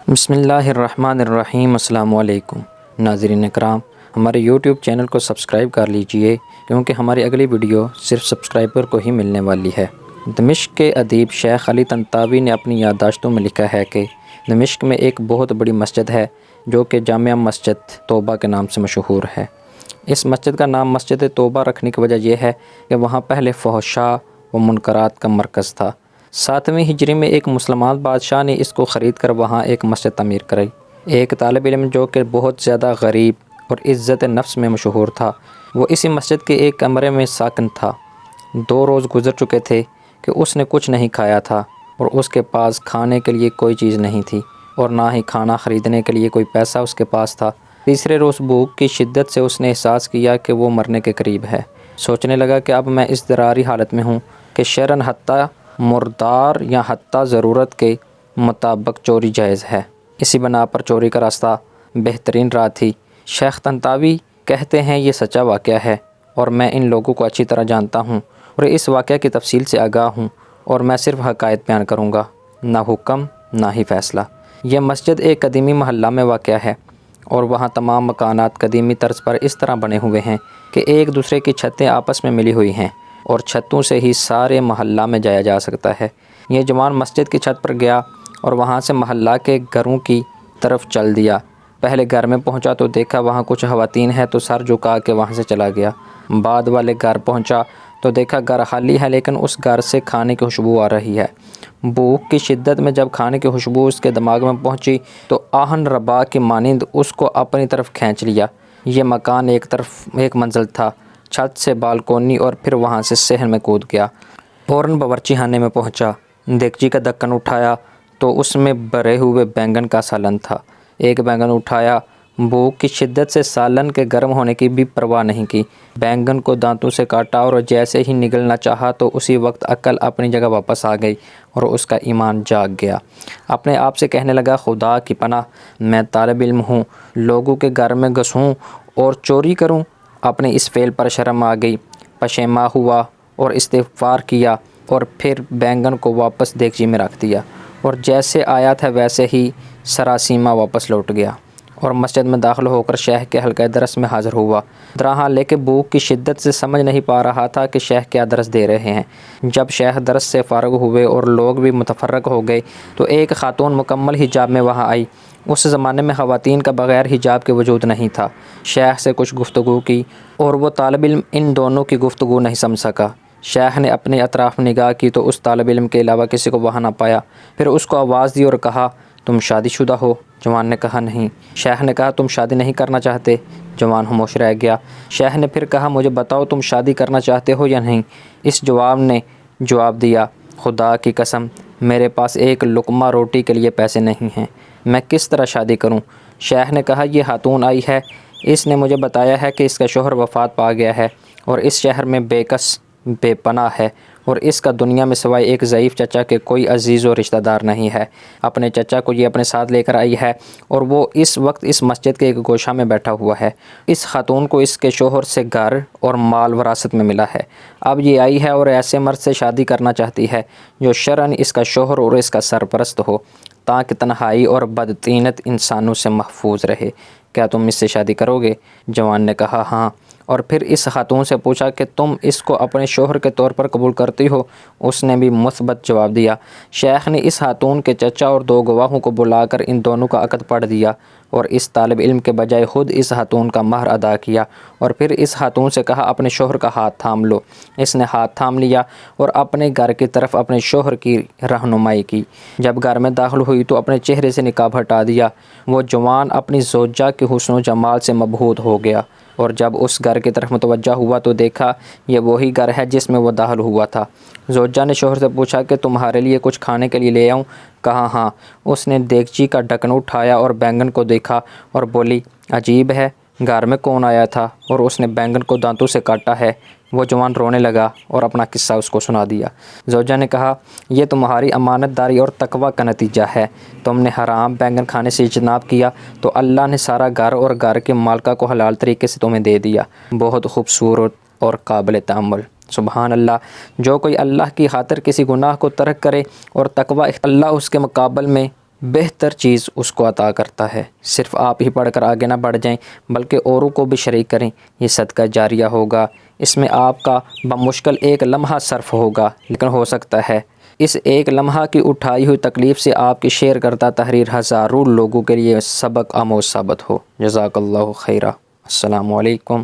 بسم اللہ الرحمن الرحیم۔ السلام علیکم ناظرین اکرام، ہمارے یوٹیوب چینل کو سبسکرائب کر لیجئے کیونکہ ہماری اگلی ویڈیو صرف سبسکرائبر کو ہی ملنے والی ہے۔ دمشق کے ادیب شیخ علی طنطاوی نے اپنی یادداشتوں میں لکھا ہے کہ دمشق میں ایک بہت بڑی مسجد ہے جو کہ جامع مسجد توبہ کے نام سے مشہور ہے۔ اس مسجد کا نام مسجد توبہ رکھنے کی وجہ یہ ہے کہ وہاں پہلے فحشاء و منکرات کا مرکز تھا۔ 7ویں ہجری میں ایک مسلمان بادشاہ نے اس کو خرید کر وہاں ایک مسجد تعمیر کرائی۔ ایک طالب علم جو کہ بہت زیادہ غریب اور عزت نفس میں مشہور تھا، وہ اسی مسجد کے ایک کمرے میں ساکن تھا۔ 2 روز گزر چکے تھے کہ اس نے کچھ نہیں کھایا تھا اور اس کے پاس کھانے کے لیے کوئی چیز نہیں تھی اور نہ ہی کھانا خریدنے کے لیے کوئی پیسہ اس کے پاس تھا۔ تیسرے روز بھوک کی شدت سے اس نے احساس کیا کہ وہ مرنے کے قریب ہے۔ سوچنے لگا کہ اب میں اس اضطراری حالت میں ہوں کہ شرعاً حتیٰ مردار یا حتیٰ ضرورت کے مطابق چوری جائز ہے۔ اسی بنا پر چوری کا راستہ بہترین راہ تھی۔ شیخ طنطاوی کہتے ہیں یہ سچا واقعہ ہے اور میں ان لوگوں کو اچھی طرح جانتا ہوں اور اس واقعہ کی تفصیل سے آگاہ ہوں اور میں صرف حقائق بیان کروں گا، نہ حکم نہ ہی فیصلہ۔ یہ مسجد ایک قدیمی محلہ میں واقع ہے اور وہاں تمام مکانات قدیمی طرز پر اس طرح بنے ہوئے ہیں کہ ایک دوسرے کی چھتیں آپس میں ملی ہوئی ہیں اور چھتوں سے ہی سارے محلہ میں جایا جا سکتا ہے۔ یہ جوان مسجد کی چھت پر گیا اور وہاں سے محلہ کے گھروں کی طرف چل دیا۔ پہلے گھر میں پہنچا تو دیکھا وہاں کچھ خواتین ہیں تو سر جھکا کے وہاں سے چلا گیا۔ بعد والے گھر پہنچا تو دیکھا گھر خالی ہے لیکن اس گھر سے کھانے کی خوشبو آ رہی ہے۔ بھوک کی شدت میں جب کھانے کی خوشبو اس کے دماغ میں پہنچی تو آہن ربا کی مانند اس کو اپنی طرف کھینچ لیا۔ یہ مکان ایک منزل تھا، چھت سے بالکونی اور پھر وہاں سے صحن میں کود گیا۔ فوراً باورچی خانے میں پہنچا، دیگچی کا ڈھکن اٹھایا تو اس میں بھرے ہوئے بینگن کا سالن تھا۔ ایک بینگن اٹھایا، بھوک کی شدت سے سالن کے گرم ہونے کی بھی پرواہ نہیں کی، بینگن کو دانتوں سے کاٹا اور جیسے ہی نگلنا چاہا تو اسی وقت عقل اپنی جگہ واپس آ گئی اور اس کا ایمان جاگ گیا۔ اپنے آپ سے کہنے لگا، خدا کی پناہ، میں طالب علم ہوں، لوگوں کے گھر میں گھسوں اور چوری کروں؟ اپنے اس فعل پر شرم آ گئی، پشیماں ہوا اور استغفار کیا اور پھر بینگن کو واپس دیگچی میں رکھ دیا اور جیسے آیا تھا ویسے ہی سراسیمہ واپس لوٹ گیا اور مسجد میں داخل ہو کر شیخ کے حلقہ درس میں حاضر ہوا۔ حالانکہ بھوک کی شدت سے سمجھ نہیں پا رہا تھا کہ شیخ کیا درس دے رہے ہیں۔ جب شیخ درس سے فارغ ہوئے اور لوگ بھی متفرق ہو گئے تو ایک خاتون مکمل حجاب میں وہاں آئی۔ اس زمانے میں خواتین کا بغیر حجاب کے وجود نہیں تھا۔ شیخ سے کچھ گفتگو کی اور وہ طالب علم ان دونوں کی گفتگو نہیں سمجھ سکا۔ شیخ نے اپنے اطراف نگاہ کی تو اس طالب علم کے علاوہ کسی کو وہاں نہ پایا۔ پھر اس کو آواز دی اور کہا، تم شادی شدہ ہو؟ جوان نے کہا نہیں۔ شیخ نے کہا، تم شادی نہیں کرنا چاہتے؟ جوان خاموش رہ گیا۔ شیخ نے پھر کہا، مجھے بتاؤ تم شادی کرنا چاہتے ہو یا نہیں؟ اس جوان نے جواب دیا، خدا کی قسم میرے پاس ایک لقمہ روٹی کے لیے پیسے نہیں ہیں، میں کس طرح شادی کروں؟ شیخ نے کہا، یہ خاتون آئی ہے، اس نے مجھے بتایا ہے کہ اس کا شوہر وفات پا گیا ہے اور اس شہر میں بے کس بے پناہ ہے اور اس کا دنیا میں سوائے ایک ضعیف چچا کے کوئی عزیز و رشتہ دار نہیں ہے۔ اپنے چچا کو یہ اپنے ساتھ لے کر آئی ہے اور وہ اس وقت اس مسجد کے ایک گوشہ میں بیٹھا ہوا ہے۔ اس خاتون کو اس کے شوہر سے گھر اور مال وراثت میں ملا ہے۔ اب یہ آئی ہے اور ایسے مرد سے شادی کرنا چاہتی ہے جو شرعاً اس کا شوہر اور اس کا سرپرست ہو تاکہ تنہائی اور بدطینت انسانوں سے محفوظ رہے۔ کیا تم اس سے شادی کرو گے؟ جوان نے کہا ہاں، اور پھر اس خاتون سے پوچھا کہ تم اس کو اپنے شوہر کے طور پر قبول کرتی ہو؟ اس نے بھی مثبت جواب دیا۔ شیخ نے اس خاتون کے چچا اور 2 گواہوں کو بلا کر ان دونوں کا عقد پڑھ دیا اور اس طالب علم کے بجائے خود اس خاتون کا مہر ادا کیا اور پھر اس خاتون سے کہا، اپنے شوہر کا ہاتھ تھام لو۔ اس نے ہاتھ تھام لیا اور اپنے گھر کی طرف اپنے شوہر کی رہنمائی کی۔ جب گھر میں داخل ہوئی تو اپنے چہرے سے نقاب ہٹا دیا۔ وہ جوان اپنی زوجہ کے حسن و جمال سے مبہوت ہو گیا اور جب اس گھر کی طرف متوجہ ہوا تو دیکھا یہ وہی گھر ہے جس میں وہ داخل ہوا تھا۔ زوجہ نے شوہر سے پوچھا کہ تمہارے لیے کچھ کھانے کے لیے لے آؤں؟ کہا ہاں۔ اس نے دیگچی کا ڈھکن اٹھایا اور بینگن کو دیکھا اور بولی، عجیب ہے، گھر میں کون آیا تھا اور اس نے بینگن کو دانتوں سے کاٹا ہے؟ وہ جوان رونے لگا اور اپنا قصہ اس کو سنا دیا۔ زوجہ نے کہا، یہ تمہاری امانت داری اور تقوی کا نتیجہ ہے، تم نے حرام بینگن کھانے سے اجتناب کیا تو اللہ نے سارا گھر اور گھر کے مالکہ کو حلال طریقے سے تمہیں دے دیا۔ بہت خوبصورت اور قابل تأمل۔ سبحان اللہ، جو کوئی اللہ کی خاطر کسی گناہ کو ترک کرے اور تقوی اللہ اس کے مقابل میں بہتر چیز اس کو عطا کرتا ہے۔ صرف آپ ہی پڑھ کر آگے نہ بڑھ جائیں بلکہ اوروں کو بھی شریک کریں، یہ صدقہ جاریہ ہوگا۔ اس میں آپ کا بمشکل ایک لمحہ صرف ہوگا، لیکن ہو سکتا ہے اس ایک لمحہ کی اٹھائی ہوئی تکلیف سے آپ کی شیئر کردہ تحریر ہزاروں لوگوں کے لیے سبق آموز ثابت ہو۔ جزاک اللہ خیرہ۔ السلام علیکم